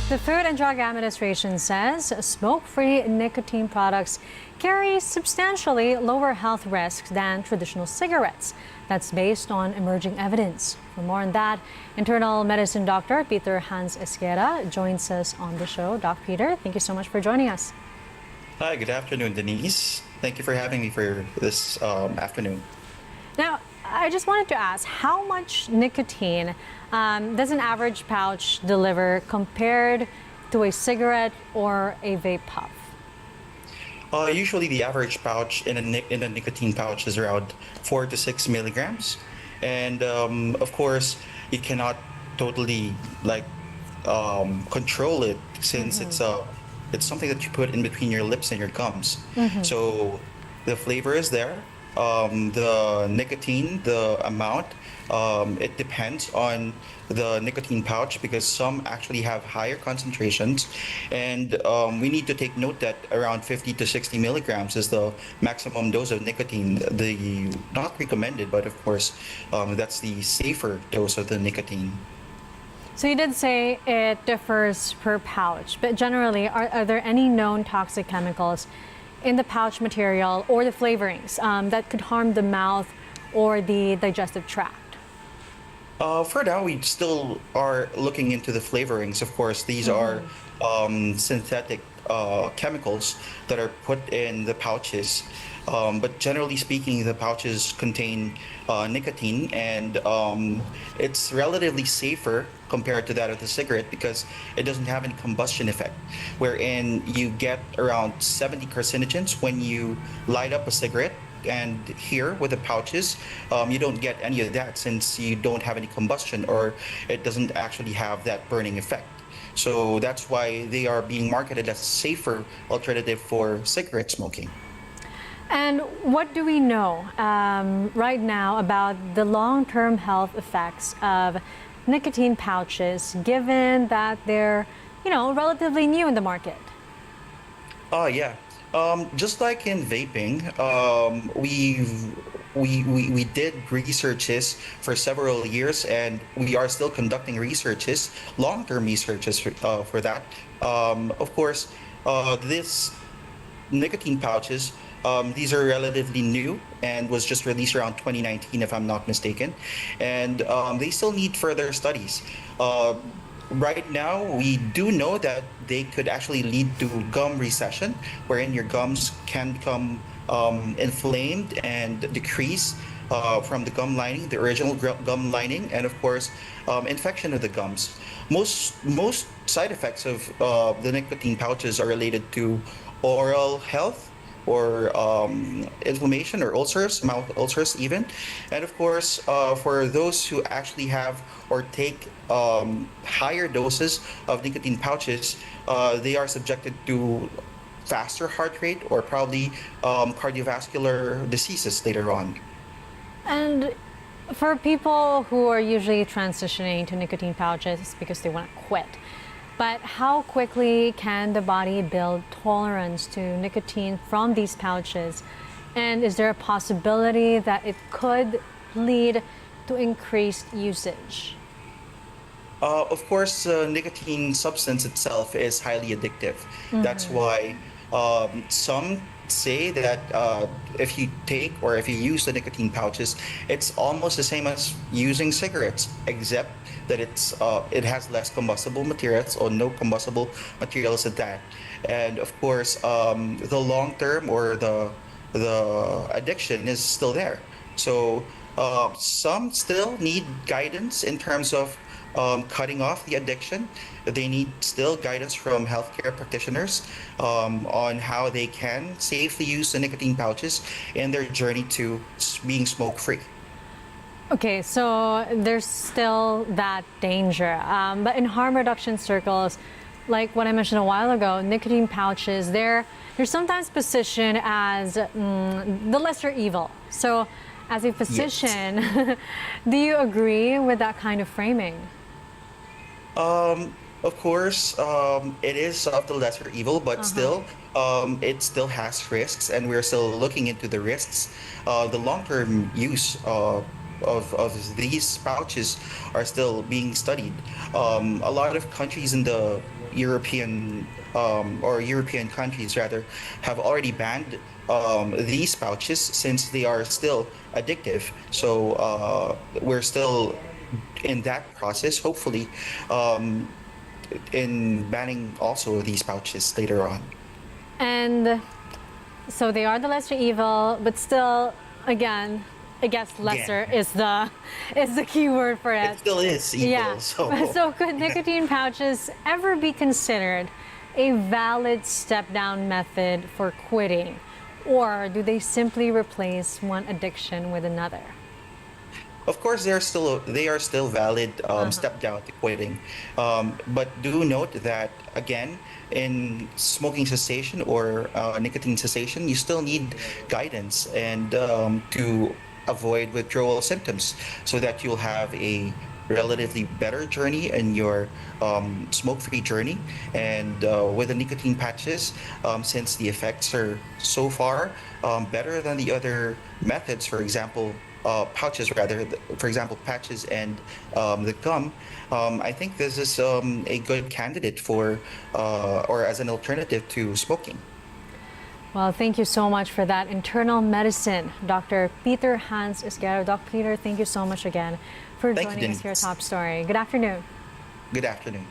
The Food and Drug Administration says smoke-free nicotine products carry substantially lower health risks than traditional cigarettes. That's based on emerging evidence. For more on that, internal medicine doctor Peter Hans Esquera joins us on the show. Doc Peter, thank you so much for joining us. Hi, good afternoon, Denise. Thank you for having me for this afternoon. Now, I just wanted to ask, how much nicotine does an average pouch deliver compared to a cigarette or a vape puff? Usually, the average pouch in a nicotine pouch is around 4 to 6 milligrams, and of course, you cannot totally control it since it's something that you put in between your lips and your gums. So the flavor is there. The nicotine, the amount, it depends on the nicotine pouch because some actually have higher concentrations, and we need to take note that around 50 to 60 milligrams is the maximum dose of nicotine. The not recommended, but of course, that's the safer dose of the nicotine. So you did say it differs per pouch, but generally, are there any known toxic chemicals in the pouch material or the flavorings that could harm the mouth or the digestive tract? For now, we still are looking into the flavorings. Of course, these are synthetic chemicals that are put in the pouches. But generally speaking, the pouches contain nicotine, and it's relatively safer compared to that of the cigarette because it doesn't have any combustion effect, wherein you get around 70 carcinogens when you light up a cigarette. And here with the pouches, you don't get any of that since you don't have any combustion, or it doesn't actually have that burning effect. So that's why they are being marketed as a safer alternative for cigarette smoking. And what do we know right now about the long-term health effects of nicotine pouches, given that they're, relatively new in the market? Yeah. Just like in vaping, we did researches for several years, and we are still conducting researches, long-term researches for that. Of course, this nicotine pouches, these are relatively new and was just released around 2019, if I'm not mistaken, and they still need further studies. Right now, we do know that they could actually lead to gum recession, wherein your gums can become inflamed and decrease from the gum lining, the original gum lining, and of course, infection of the gums. Most side effects of the nicotine pouches are related to oral health, or inflammation or ulcers, mouth ulcers even. And of course, for those who actually have or take higher doses of nicotine pouches, they are subjected to faster heart rate or probably cardiovascular diseases later on. And for people who are usually transitioning to nicotine pouches because they want to quit, but how quickly can the body build tolerance to nicotine from these pouches? And is there a possibility that it could lead to increased usage? Of course, nicotine substance itself is highly addictive. That's why some say that if you take or if you use the nicotine pouches, it's almost the same as using cigarettes, except that it has less combustible materials or no combustible materials at that. And of course, the long term or the addiction is still there. So some still need guidance in terms of cutting off the addiction. They need still guidance from healthcare practitioners on how they can safely use the nicotine pouches in their journey to being smoke-free. Okay, so there's still that danger. But in harm reduction circles, like what I mentioned a while ago, nicotine pouches, they're sometimes positioned as the lesser evil. So as a physician, yes. Do you agree with that kind of framing? Of course, it is of the lesser evil, but still, it still has risks, and we're still looking into the risks. The long-term use of these pouches are still being studied. A lot of countries in the European or European countries rather have already banned these pouches since they are still addictive. So we're still in that process, hopefully, um, in banning also these pouches later on. And so they are the lesser evil, but still, again, I guess lesser Yeah. is the key word for it. It still is evil. Yeah. So could nicotine pouches ever be considered a valid step down method for quitting? Or do they simply replace one addiction with another? Of course, they are still valid step down to quitting, but do note that again in smoking cessation or nicotine cessation, you still need guidance and to avoid withdrawal symptoms, so that you'll have a relatively better journey in your smoke-free journey. And with the nicotine patches, since the effects are so far better than the other methods, for example, pouches rather, for example, patches and the gum, I think this is a good candidate for or as an alternative to smoking. Well, thank you so much for that. Internal medicine, Dr. Peter Hans Isgaro. Dr. Peter, thank you so much again for Thank you, joining us here at Denise. Top Story. Good afternoon. Good afternoon.